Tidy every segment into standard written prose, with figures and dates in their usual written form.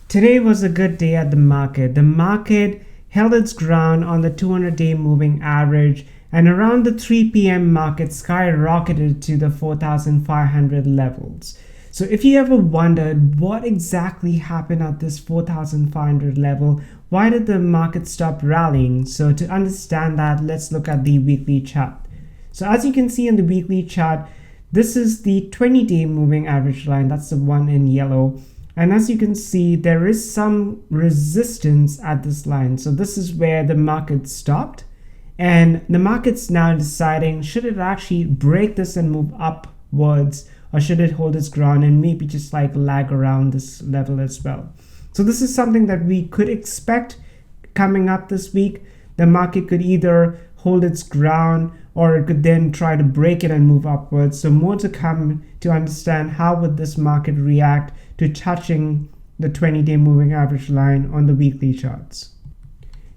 Today was a good day at the market. The market held its ground on the 200-day moving average, and around the 3 p.m. market skyrocketed to the 4,500 levels. So if you ever wondered what exactly happened at this 4,500 level, why did the market stop rallying? So to understand that, let's look at the weekly chart. So as you can see in the weekly chart, this is the 20-day moving average line. That's the one in yellow. And as you can see, there is some resistance at this line. So this is where the market stopped. And the market's now deciding, should it actually break this and move upwards, or should it hold its ground and maybe just like lag around this level as well? So this is something that we could expect coming up this week. The market could either hold its ground, or it could then try to break it and move upwards. So more to come to understand how would this market react to touching the 20-day moving average line on the weekly charts.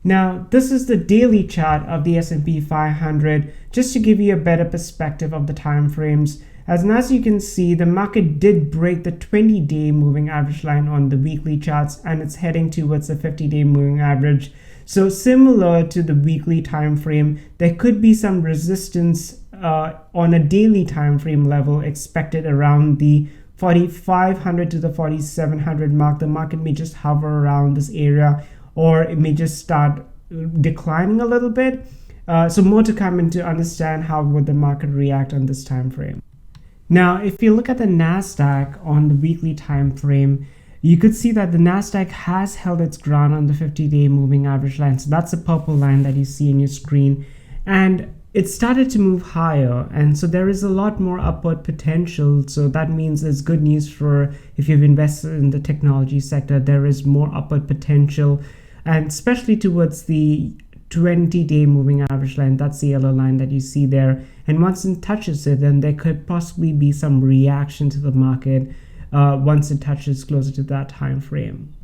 Now, this is the daily chart of the S&P 500, just to give you a better perspective of the time frames. As you can see, the market did break the 20-day moving average line on the weekly charts, and it's heading towards the 50-day moving average. So similar to the weekly time frame, there could be some resistance on a daily time frame level expected around the 4,500 to the 4,700 mark. The market may just hover around this area, or it may just start declining a little bit. So more to come in to understand how would the market react on this time frame. Now, if you look at the Nasdaq on the weekly time frame, you could see that the Nasdaq has held its ground on the 50-day moving average line. So that's the purple line that you see in your screen. And it started to move higher. And so there is a lot more upward potential. So that means it's good news for if you've invested in the technology sector, there is more upward potential. And especially towards the 20-day moving average line, that's the yellow line that you see there. And once it touches it, then there could possibly be some reaction to the market once it touches closer to that time frame.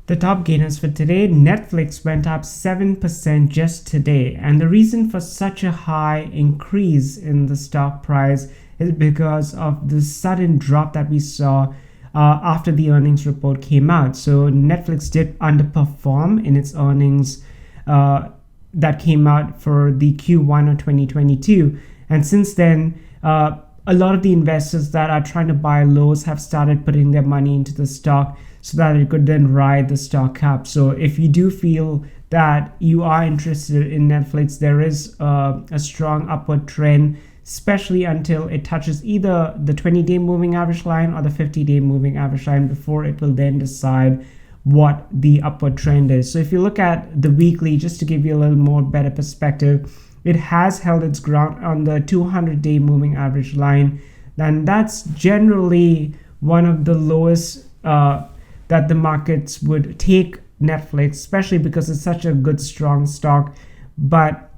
The top gainers for today, Netflix went up 7% just today. And the reason for such a high increase in the stock price is because of the sudden drop that we saw after the earnings report came out. So Netflix did underperform in its earnings that came out for the Q1 of 2022. And since then, a lot of the investors that are trying to buy lows have started putting their money into the stock so that it could then ride the stock up. So if you do feel that you are interested in Netflix, there is a strong upward trend, especially until it touches either the 20-day moving average line or the 50-day moving average line before it will then decide what the upward trend is. So if you look at the weekly, just to give you a little more better perspective, it has held its ground on the 200-day moving average line. And that's generally one of the lowest that the markets would take Netflix, especially because it's such a good, strong stock. But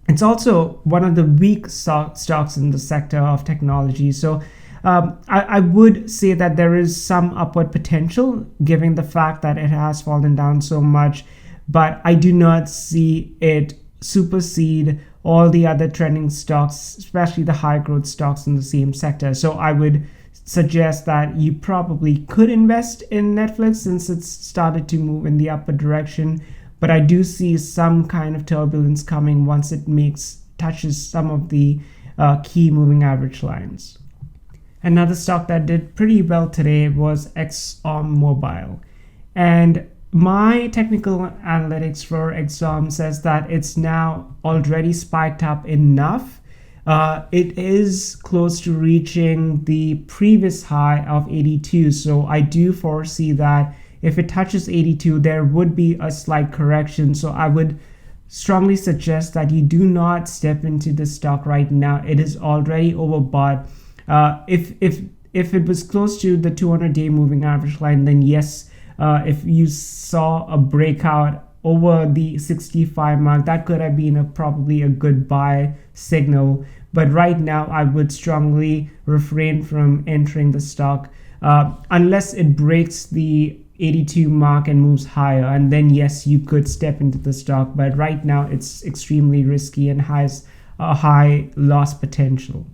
it's also one of the weak stocks in the sector of technology. So I would say that there is some upward potential given the fact that it has fallen down so much, but I do not see it supersede all the other trending stocks, especially the high growth stocks in the same sector. So I would suggest that you probably could invest in Netflix since it's started to move in the upward direction, but I do see some kind of turbulence coming once it touches some of the key moving average lines. Another stock that did pretty well today was ExxonMobil, and my technical analytics for Exxon says that it's now already spiked up enough. It is close to reaching the previous high of 82. So I do foresee that if it touches 82, there would be a slight correction. So I would strongly suggest that you do not step into this stock right now. It is already overbought. If it was close to the 200-day moving average line, then yes, if you saw a breakout over the 65 mark, that could have been probably a good buy signal. But right now, I would strongly refrain from entering the stock unless it breaks the 82 mark and moves higher. And then yes, you could step into the stock. But right now, it's extremely risky and has a high loss potential.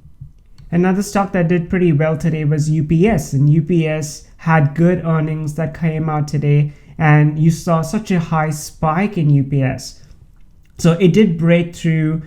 Another stock that did pretty well today was UPS, and UPS had good earnings that came out today, and you saw such a high spike in UPS. So it did break through.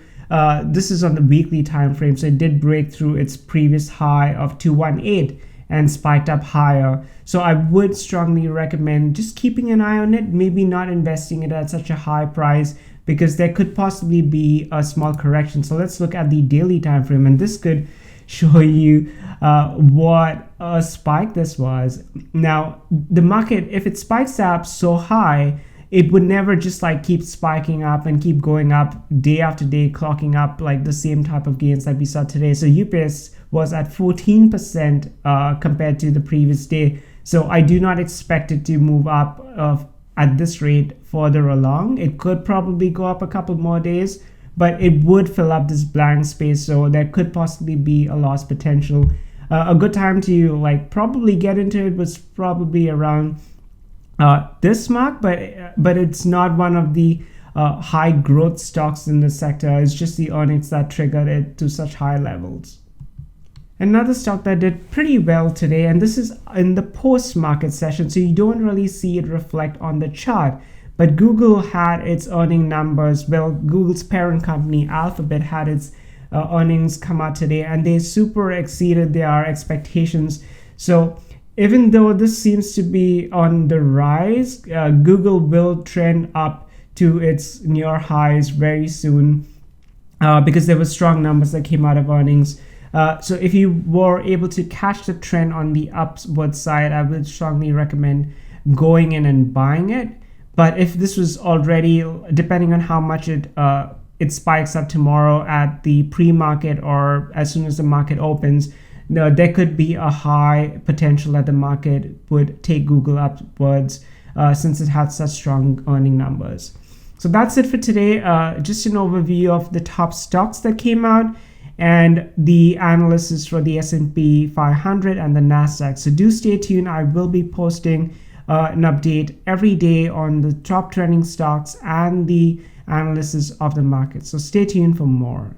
This is on the weekly time frame, so it did break through its previous high of 218 and spiked up higher. So I would strongly recommend just keeping an eye on it, maybe not investing it at such a high price, because there could possibly be a small correction. So let's look at the daily time frame, and this could show you what a spike this was. Now the market, if it spikes up so high, it would never just like keep spiking up and keep going up day after day, clocking up like the same type of gains that we saw today. So UPS was at 14% compared to the previous day. So I do not expect it to move up at this rate further along. It could probably go up a couple more days, but it would fill up this blank space. So there could possibly be a loss potential. A good time to like probably get into it was probably around this mark, but it's not one of the high growth stocks in the sector. It's just the earnings that triggered it to such high levels. Another stock that did pretty well today, and this is in the post-market session, so you don't really see it reflect on the chart, but Google had its earning numbers. Well, Google's parent company Alphabet had its earnings come out today, and they super exceeded their expectations. So even though this seems to be on the rise, Google will trend up to its near highs very soon because there were strong numbers that came out of earnings. So if you were able to catch the trend on the upward side, I would strongly recommend going in and buying it. But if this was already, depending on how much it spikes up tomorrow at the pre-market or as soon as the market opens, there could be a high potential that the market would take Google upwards since it had such strong earning numbers. So that's it for today. Just an overview of the top stocks that came out and the analysis for the S&P 500 and the Nasdaq. So do stay tuned. I will be posting an update every day on the top trending stocks and the analysis of the market. So stay tuned for more.